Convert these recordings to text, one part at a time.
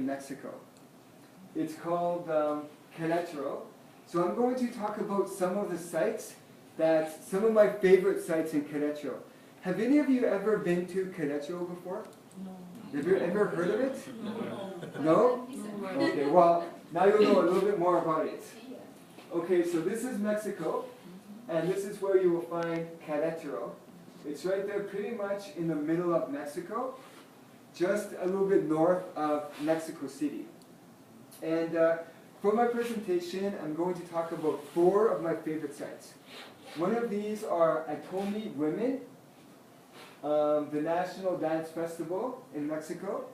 Mexico. It's called Quretaro. So I'm going to talk about some of the sites some of my favorite sites in Quretaro. Have any of you ever been to Quretaro before? No. Have you ever heard of it? No? Okay, well, now you'll know a little bit more about it. Okay, so this is Mexico, and this is where you will find Quretaro. It's right there pretty much in the middle of Mexico, just a little bit north of Mexico City. And for my presentation, I'm going to talk about 4 of my favorite sites. One of these are Atomi Women, the National Dance Festival in Mexico,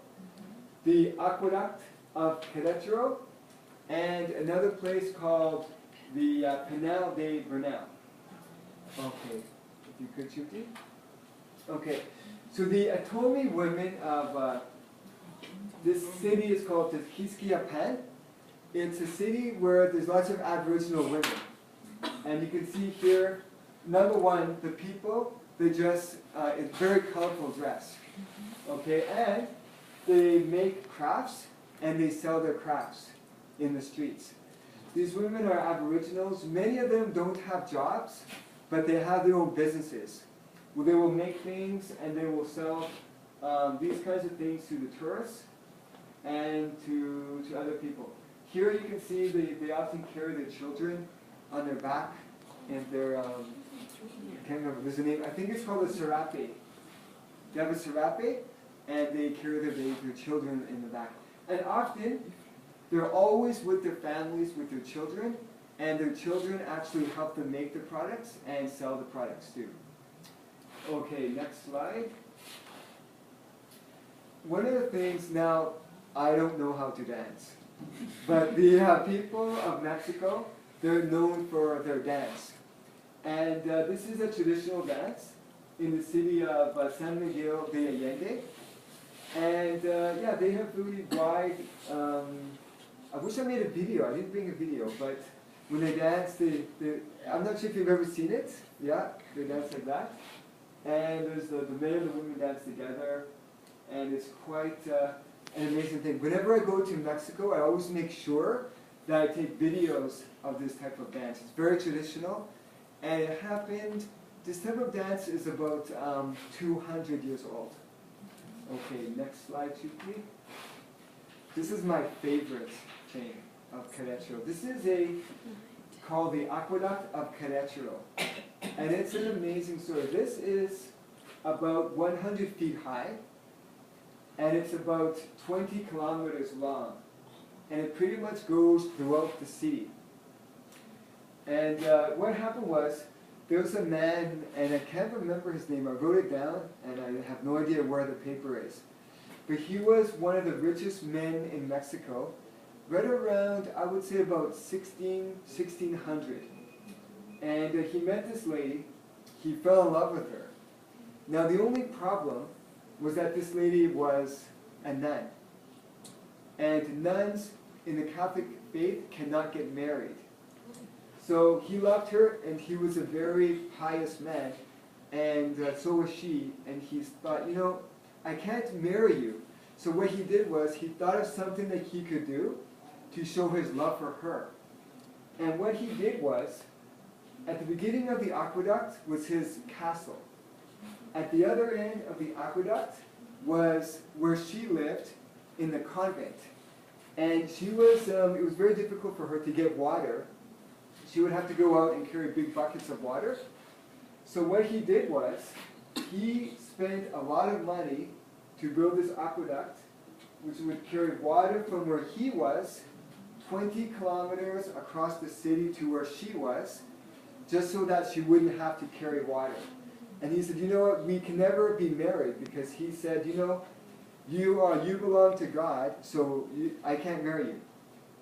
the Aqueduct of Quretaro, and another place called the Penal de Bernal. Okay, if you could shoot it. Okay, so the Atomi women of this city is called Tezquisquiapan. It's a city where there's lots of Aboriginal women. And you can see here, number one, the people, they dress in very colorful dress. Okay, and they make crafts and they sell their crafts in the streets. These women are Aboriginals. Many of them don't have jobs, but they have their own businesses. Well, they will make things and they will sell these kinds of things to the tourists and to other people. Here you can see they often carry their children on their back, and they're, I can't remember, there's a name, I think it's called a serape. They have a serape, and they carry their children in the back. And often, they're always with their families, with their children, and their children actually help them make the products and sell the products too. Okay, next slide. One of the things, now, I don't know how to dance, but the people of Mexico, they're known for their dance. And this is a traditional dance in the city of San Miguel de Allende. And yeah, they have really wide, I wish I made a video, I didn't bring a video, but when they dance, I'm not sure if you've ever seen it. Yeah, they dance like that. And there's the men and the women dance together, and it's quite an amazing thing. Whenever I go to Mexico, I always make sure that I take videos of this type of dance. It's very traditional, and it happened, this type of dance is about 200 years old. Okay, next slide, please. This is my favorite thing of Quretaro. This is called the Aqueduct of Quretaro, and it's an amazing story. This is about 100 feet high, and it's about 20 kilometers long. And it pretty much goes throughout the city. And what happened was, there was a man, and I can't remember his name, I wrote it down, and I have no idea where the paper is. But he was one of the richest men in Mexico, right around, I would say about 1600. And he met this lady, he fell in love with her. Now the only problem was that this lady was a nun. And nuns in the Catholic faith cannot get married. So he loved her, and he was a very pious man, and so was she. And he thought, you know, I can't marry you. So what he did was, he thought of something that he could do to show his love for her. And what he did was, at the beginning of the aqueduct was his castle. At the other end of the aqueduct was where she lived, in the convent. And she was, it was very difficult for her to get water. She would have to go out and carry big buckets of water. So what he did was, he spent a lot of money to build this aqueduct, which would carry water from where he was, 20 kilometers across the city to where she was, just so that she wouldn't have to carry water. And he said, you know what, we can never be married, because he said, you know, you belong to God, so I can't marry you.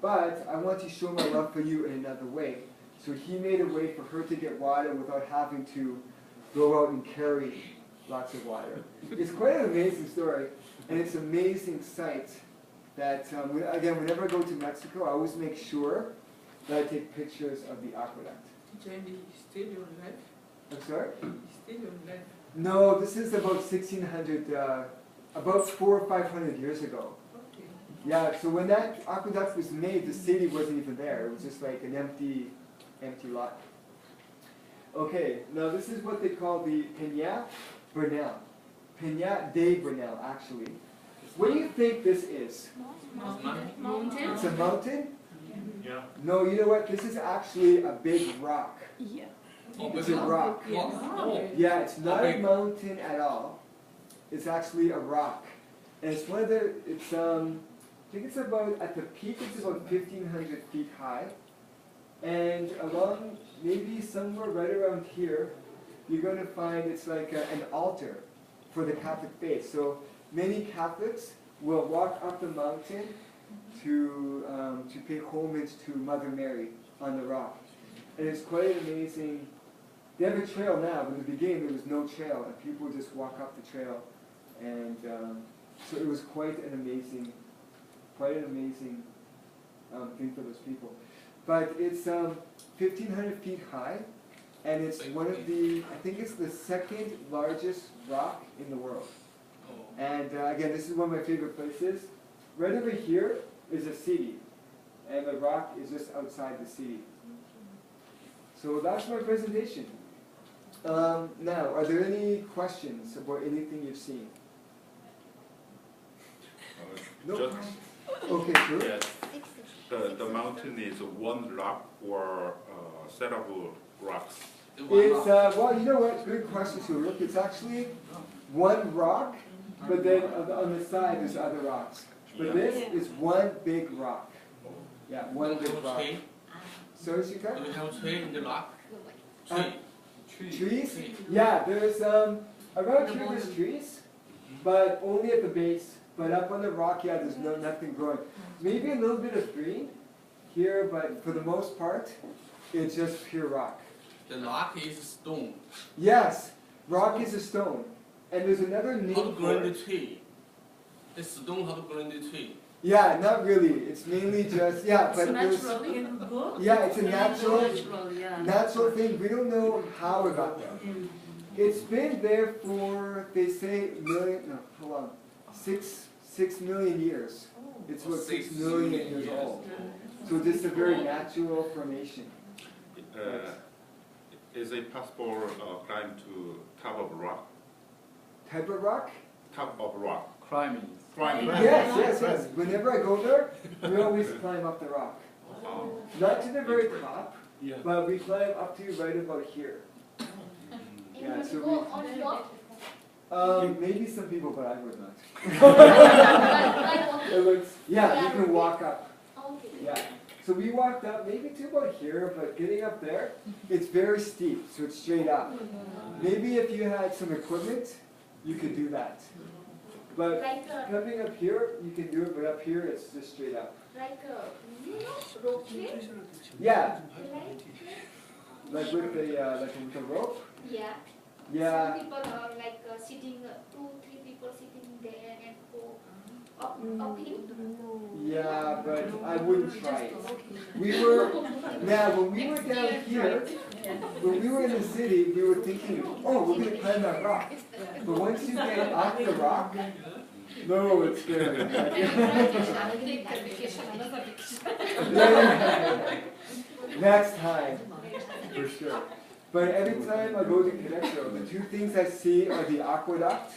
But I want to show my love for you in another way. So he made a way for her to get water without having to go out and carry lots of water. It's quite an amazing story, and it's an amazing sight that, again, whenever I go to Mexico, I always make sure that I take pictures of the aqueduct. Jamie, he's still your life? I'm sorry? He's still your life? No, this is about 1600, about 400 or 500 years ago. Okay. Yeah, so when that aqueduct was made, the city wasn't even there. It was just like an empty lot. Okay, now this is what they call the Peña Bernal. Peña de Bernal, actually. What do you think this is? Mountain. It's a mountain? Yeah. No, you know what? This is actually a big rock. Yeah. It's a rock. Yeah, it's not a mountain at all. It's actually a rock. And it's one of the, I think it's about, at the peak it's about 1,500 feet high. And along, maybe somewhere right around here, you're going to find it's like an altar for the Catholic faith. So many Catholics will walk up the mountain to pay homage to Mother Mary on the rock. And it's quite amazing. They have a trail now, but in the beginning there was no trail, and people would just walk up the trail. And so it was quite an amazing thing for those people. But it's 1,500 feet high, and it's one of the, I think it's the second largest rock in the world. And again, this is one of my favorite places. Right over here is a city, and the rock is just outside the city. So that's my presentation. Now, are there any questions about anything you've seen? No? Just, Okay, sure. yes. The mountain is one rock or a set of rocks? It's, well, you know what? Good question, too. Look, it's actually one rock, but then on the side there's other rocks. But this is one big rock. Yeah, one big rock. Sorry, Shika? Do we have tree in the rock? Trees? Yeah, there's around here there's trees, but only at the base. But up on the rock, yeah, there's nothing growing. Maybe a little bit of green here, but for the most part, it's just pure rock. The rock is stone. Yes, rock is a stone. And there's another name How to for grow the it. tree? The stone how to grow the tree? Yeah, not really. It's mainly just, yeah, but there's, yeah, it's a natural thing. We don't know how it got there. It's been there for, they say, hold on, 6 million years. It's about 6 million years old. So this is a very natural formation. Is it possible climb to top of rock? Type of rock? Top of rock. Climbing. Climbing. Yes. Whenever I go there, we always climb up the rock. Not to the very top, Yeah. but we climb up to right about here. Yeah, so go on top. maybe some people, but I would not. It looks, yeah, you can walk up. Okay. Yeah. So we walked up maybe to about here, but getting up there, it's very steep, so it's straight up. Maybe if you had some equipment, you could do that. But Like coming up here, you can do it, but up here, it's just straight up. rope tree? Yeah, Like, like with the rope. yeah. Yeah. Some people are like sitting, 2-3 people sitting there and go uphill. Yeah, but I wouldn't try it. We were, now when we were down here, when we were in the city, we were thinking, oh, we're going to climb that rock. But once you get off the rock, no, it's scary. Next time, for sure. But every time I go to Quretaro, the two things I see are the aqueduct.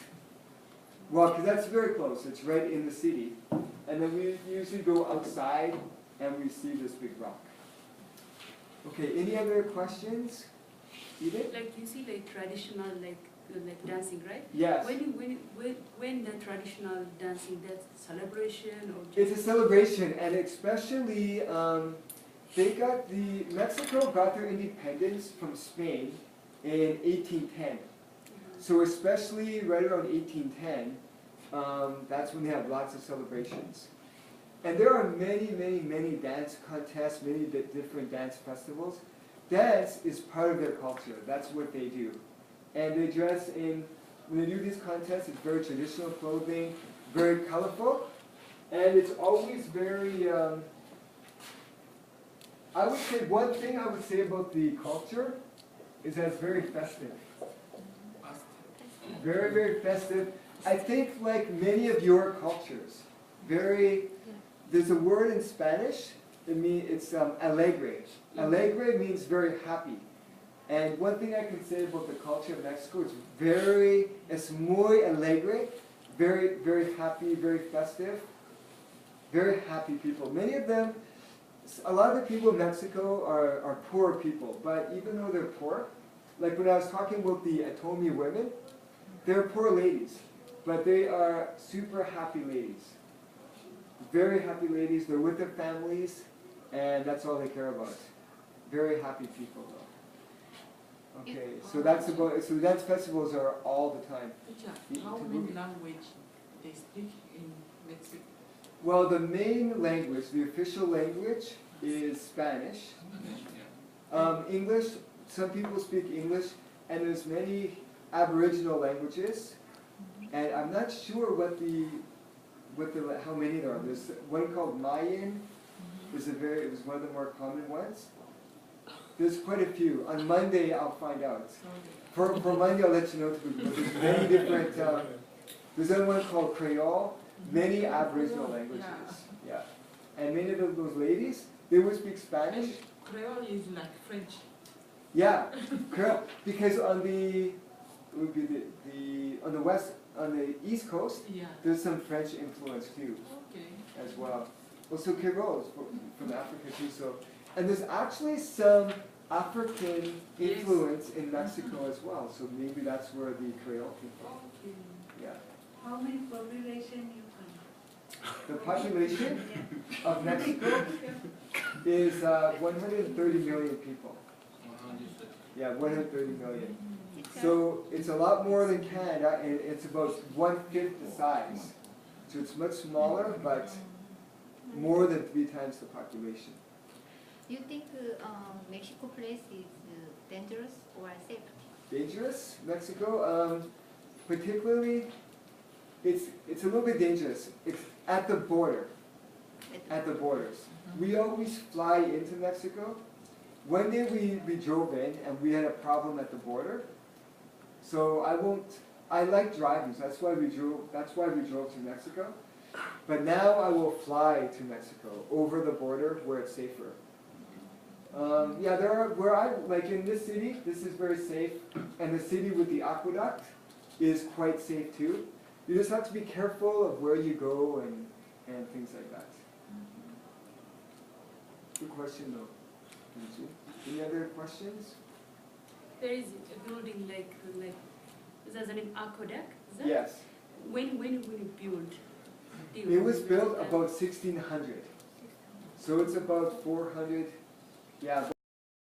Well, because that's very close. It's right in the city. And then we usually go outside and we see this big rock. Okay, any other questions? Edith? Like you see, like traditional, like dancing, right? Yes. When the traditional dancing, that's celebration or just It's a celebration, and especially Mexico got their independence from Spain in 1810. So especially right around 1810, that's when they have lots of celebrations. And there are many dance contests, many different dance festivals. Dance is part of their culture. That's what they do. And they dress in, when they do these contests, it's very traditional clothing, very colorful, and it's always very, I would say one thing I would say about the culture is that it's very festive. Very festive. I think like many of your cultures, very. There's a word in Spanish. It's alegre. Alegre means very happy. And one thing I can say about the culture of Mexico is it's muy alegre, very, very happy, very festive, very happy people. Many of them, a lot of the people in Mexico are poor people, but even though they're poor, like when I was talking about the Atomi women, they're poor ladies, but they are super happy ladies. Very happy ladies, they're with their families, and that's all they care about. Very happy people though. Okay, so so dance festivals are all the time. How many languages they speak in Mexico? Well, the main language, the official language, is Spanish. English, some people speak English, and there's many Aboriginal languages, and I'm not sure how many there are. There's one called Mayan. It was one of the more common ones. There's quite a few. On Monday, I'll find out. For Monday, I'll let you know too, because there's many different. There's another one called Creole. Many Aboriginal languages. Yeah, and many of those ladies, they would speak Spanish. Creole is like French. Yeah, Creole. Because on the East Coast, there's some French influence too, as well. Also Creole is from Africa too. So, and there's actually some African influence in Mexico as well. So maybe that's where the Creole people. Yeah. How many population you find? The population of Mexico is 130 million people. Yeah, 130 million. So it's a lot more than Canada, and it's about 1/5 the size. So it's much smaller, but more than 3 times the population. You think Mexico place is dangerous or safe? Dangerous, Mexico? Particularly, it's a little bit dangerous. It's at the border. At the borders. We always fly into Mexico. One day we drove in and we had a problem at the border. So I like driving, so that's why we drove to Mexico. But now I will fly to Mexico over the border where it's safer. Yeah, like in this city, this is very safe, and the city with the aqueduct is quite safe too. You just have to be careful of where you go and things like that. Good question though. Any other questions? There is a building like is that the name aqueduct? Is that? Yes. When you build? It was built about 1600. So it's about 400, yeah.